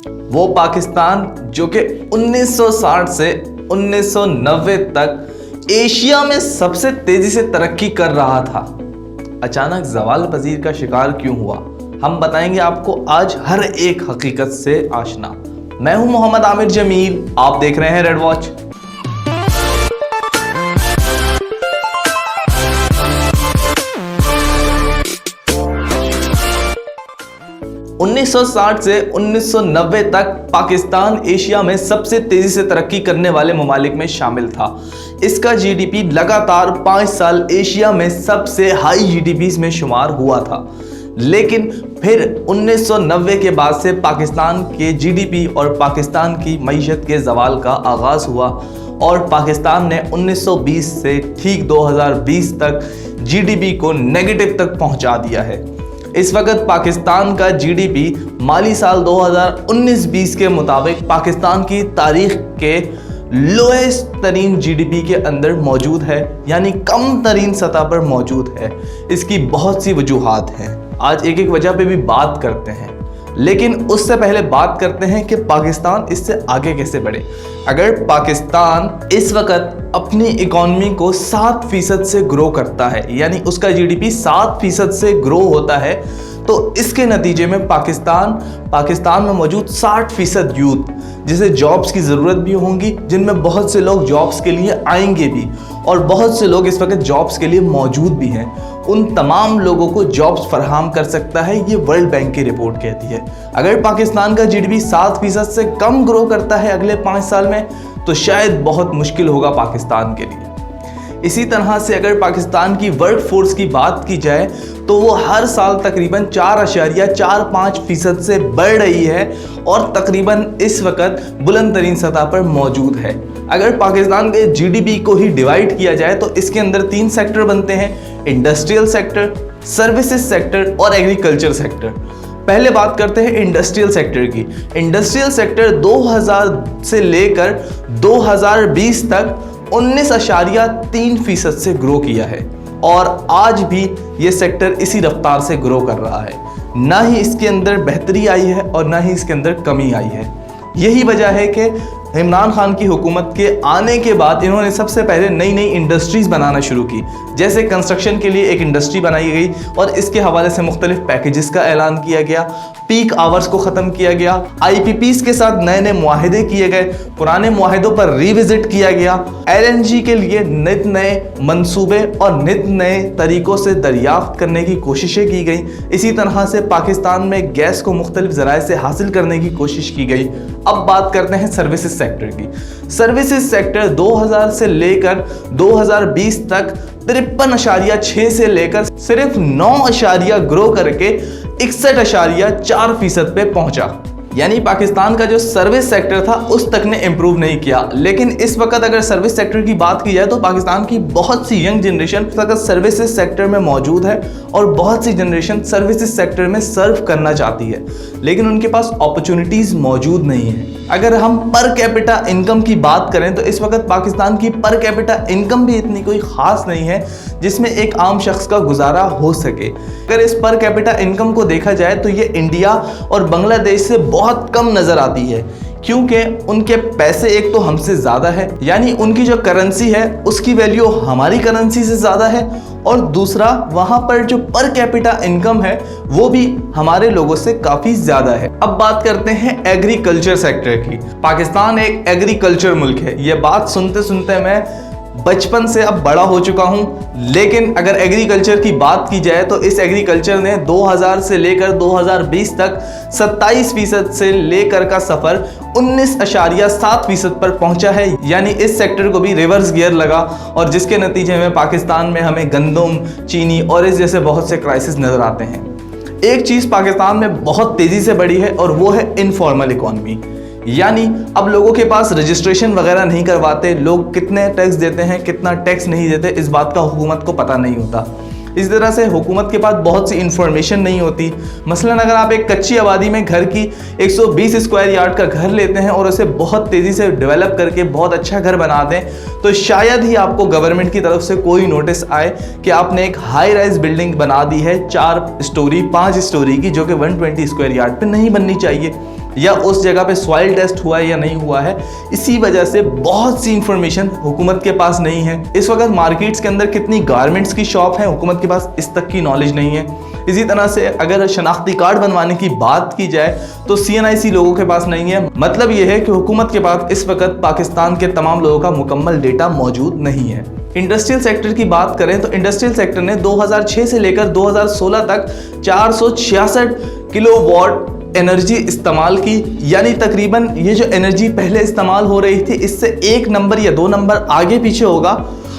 वो पाकिस्तान जो कि 1960 से 1990 तक एशिया में सबसे तेजी से तरक्की कर रहा था, अचानक ज़वाल पजीर का शिकार क्यों हुआ, हम बताएंगे आपको आज हर एक हकीकत से आशना। मैं हूं मोहम्मद आमिर जमील, आप देख रहे हैं रेड वॉच। उन्नीस सौ 1960 से 1990 तक पाकिस्तान एशिया में सबसे तेजी से तरक्की करने वाले ममालिक में शामिल था। इसका जीडीपी लगातार 5 साल एशिया में सबसे हाई जीडीपी में शुमार हुआ था। लेकिन फिर 1990 के बाद से पाकिस्तान के जीडीपी और पाकिस्तान की मईशत के ज़वाल का आगाज़ हुआ और पाकिस्तान ने 1920 से ठीक 2020 तक जीडीपी को नेगेटिव तक पहुंचा दिया है। इस वक्त पाकिस्तान का जीडीपी माली साल 2019-20 के मुताबिक पाकिस्तान की तारीख के लोएस्ट तरीन जीडीपी के अंदर मौजूद है, यानी कम तरीन सतह पर मौजूद है। इसकी बहुत सी वजूहात हैं, आज एक एक वजह पे भी बात करते हैं, लेकिन उससे पहले बात करते हैं कि पाकिस्तान इससे आगे कैसे बढ़े। अगर पाकिस्तान इस वक्त अपनी इकॉनमी को 7% से ग्रो करता है, यानी उसका जीडीपी 7% से ग्रो होता है, तो इसके नतीजे में पाकिस्तान में मौजूद 60% यूथ, जिसे जॉब्स की ज़रूरत भी होंगी, जिनमें बहुत से लोग जॉब्स के लिए आएंगे भी और बहुत से लोग इस वक्त जॉब्स के लिए मौजूद भी हैं, उन तमाम लोगों को जॉब्स फराहम कर सकता है, ये वर्ल्ड बैंक की रिपोर्ट कहती है। अगर पाकिस्तान का जीडीपी 7% से कम ग्रो करता है अगले 5 साल में, तो शायद बहुत मुश्किल होगा पाकिस्तान के लिए। इसी तरह से अगर पाकिस्तान की वर्क फोर्स की बात की जाए तो वो हर साल तकरीबन 4.45% से बढ़ रही है और तकरीबन इस वक्त बुलंद तरीन सतह पर मौजूद है। अगर पाकिस्तान के जीडीपी को ही डिवाइड किया जाए तो इसके अंदर 3 सेक्टर बनते हैं: इंडस्ट्रियल सेक्टर, सर्विसेज सेक्टर और एग्रीकल्चर सेक्टर। पहले बात करते हैं इंडस्ट्रियल सेक्टर की। इंडस्ट्रियल सेक्टर 2000 से लेकर 2020 तक 19.3% से ग्रो किया है और आज भी ये सेक्टर इसी रफ्तार से ग्रो कर रहा है। ना ही इसके अंदर बेहतरी आई है और ना ही इसके अंदर कमी आई है। यही वजह है कि इमरान खान की हुकूमत के आने के बाद इन्होंने सबसे पहले नई नई इंडस्ट्रीज़ बनाना शुरू की। जैसे कंस्ट्रक्शन के लिए एक इंडस्ट्री बनाई गई और इसके हवाले से मुख्तलिफ पैकेजेस का ऐलान किया गया, पीक आवर्स को ख़त्म किया गया, IPPs के साथ नए नए मुआहिदे किए गए, पुराने मुआहिदों पर रिविजिट किया गया, LNG के लिए नित नए मंसूबे और नित नए तरीक़ों से दरियाफ्त करने की कोशिशें की गई। इसी तरह से पाकिस्तान में गैस को मुख्तलिफ ज़राए से हासिल करने की कोशिश की गई। अब बात करते हैं सर्विसेज सेक्टर की। सर्विसेज सेक्टर 2000 से लेकर 2020 तक 53.6 से लेकर सिर्फ 9 ग्रो करके 61.4% पे पहुंचा। यानी पाकिस्तान का जो सर्विस सेक्टर था उस तक ने इम्प्रूव नहीं किया। लेकिन इस वक्त अगर सर्विस सेक्टर की बात की जाए तो पाकिस्तान की बहुत सी यंग जनरेशन इस वक्त सर्विसेज सेक्टर में मौजूद है और बहुत सी जनरेशन सर्विसेज सेक्टर में सर्व करना चाहती है, लेकिन उनके पास अपॉर्चुनिटीज़ मौजूद नहीं है। अगर हम पर कैपिटा इनकम की बात करें तो इस वक्त पाकिस्तान की पर कैपिटा इनकम भी इतनी कोई ख़ास नहीं है जिसमें एक आम शख्स का गुजारा हो सके। अगर इस पर कैपिटा इनकम को देखा जाए तो ये इंडिया और बांग्लादेश से बहुत कम नज़र आती है, क्योंकि उनके पैसे एक तो हमसे ज़्यादा है, यानी उनकी जो करेंसी है उसकी वैल्यू हमारी करेंसी से ज़्यादा है, और दूसरा वहाँ पर जो पर कैपिटा इनकम है वो भी हमारे लोगों से काफ़ी ज़्यादा है। अब बात करते हैं एग्रीकल्चर सेक्टर की। पाकिस्तान एक एग्रीकल्चर मुल्क है, ये बात सुनते सुनते मैं बचपन से अब बड़ा हो चुका हूं, लेकिन अगर एग्रीकल्चर की बात की जाए तो इस एग्रीकल्चर ने 2000 से लेकर 2020 तक 27% से लेकर का सफ़र 19.7% पर पहुंचा है। यानी इस सेक्टर को भी रिवर्स गियर लगा और जिसके नतीजे में पाकिस्तान में हमें गंदम, चीनी और इस जैसे बहुत से क्राइसिस नज़र आते हैं। एक चीज़ पाकिस्तान में बहुत तेज़ी से बढ़ी है और वो है इनफॉर्मल इकॉनमी। यानी अब लोगों के पास रजिस्ट्रेशन वगैरह नहीं करवाते, लोग कितने टैक्स देते हैं कितना टैक्स नहीं देते इस बात का हुकूमत को पता नहीं होता। इस तरह से हुकूमत के पास बहुत सी इंफॉर्मेशन नहीं होती। मसलन अगर आप एक कच्ची आबादी में घर की 120 स्क्वायर यार्ड का घर लेते हैं और उसे बहुत तेज़ी से डेवलप करके बहुत अच्छा घर बना दें, तो शायद ही आपको गवर्नमेंट की तरफ से कोई नोटिस आए कि आपने एक हाई राइज बिल्डिंग बना दी है 4 स्टोरी 5 स्टोरी की, जो कि 120 स्क्वायर यार्ड पे नहीं बननी चाहिए। या उस जगह पे सॉइल टेस्ट हुआ है या नहीं हुआ है। इसी वजह से बहुत सी इंफॉर्मेशन हुकूमत के पास नहीं है। इस वक्त मार्केट्स के अंदर कितनी गारमेंट्स की शॉप है, हुकूमत के पास इस तक की नॉलेज नहीं है। इसी तरह से अगर शनाख्ती कार्ड बनवाने की बात की जाए तो CNIC लोगों के पास नहीं है। मतलब यह है कि हुकूमत के पास इस वक्त पाकिस्तान के तमाम लोगों का मुकम्मल डेटा मौजूद नहीं है। इंडस्ट्रियल सेक्टर की बात करें तो इंडस्ट्रियल सेक्टर ने 2006 से लेकर 2016 तक 466 किलोवाट एनर्जी इस्तेमाल की, यानी तकरीबन ये जो एनर्जी पहले इस्तेमाल हो रही थी इससे 1 नंबर या 2 नंबर आगे पीछे होगा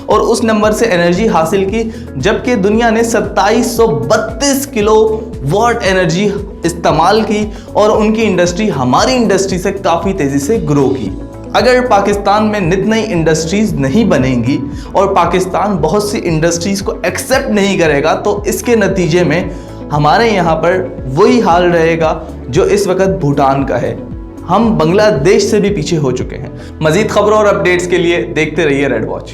और उस नंबर से एनर्जी हासिल की। जबकि दुनिया ने 2732 किलोवाट एनर्जी इस्तेमाल की और उनकी इंडस्ट्री हमारी इंडस्ट्री से काफ़ी तेज़ी से ग्रो की। अगर पाकिस्तान में नित नई इंडस्ट्रीज़ नहीं बनेंगी और पाकिस्तान बहुत सी इंडस्ट्रीज़ को एक्सेप्ट नहीं करेगा तो इसके नतीजे में हमारे यहाँ पर वही हाल रहेगा जो इस वक्त भूटान का है। हम बांग्लादेश से भी पीछे हो चुके हैं। मज़ीद खबरों और अपडेट्स के लिए देखते रहिए रेड वॉच।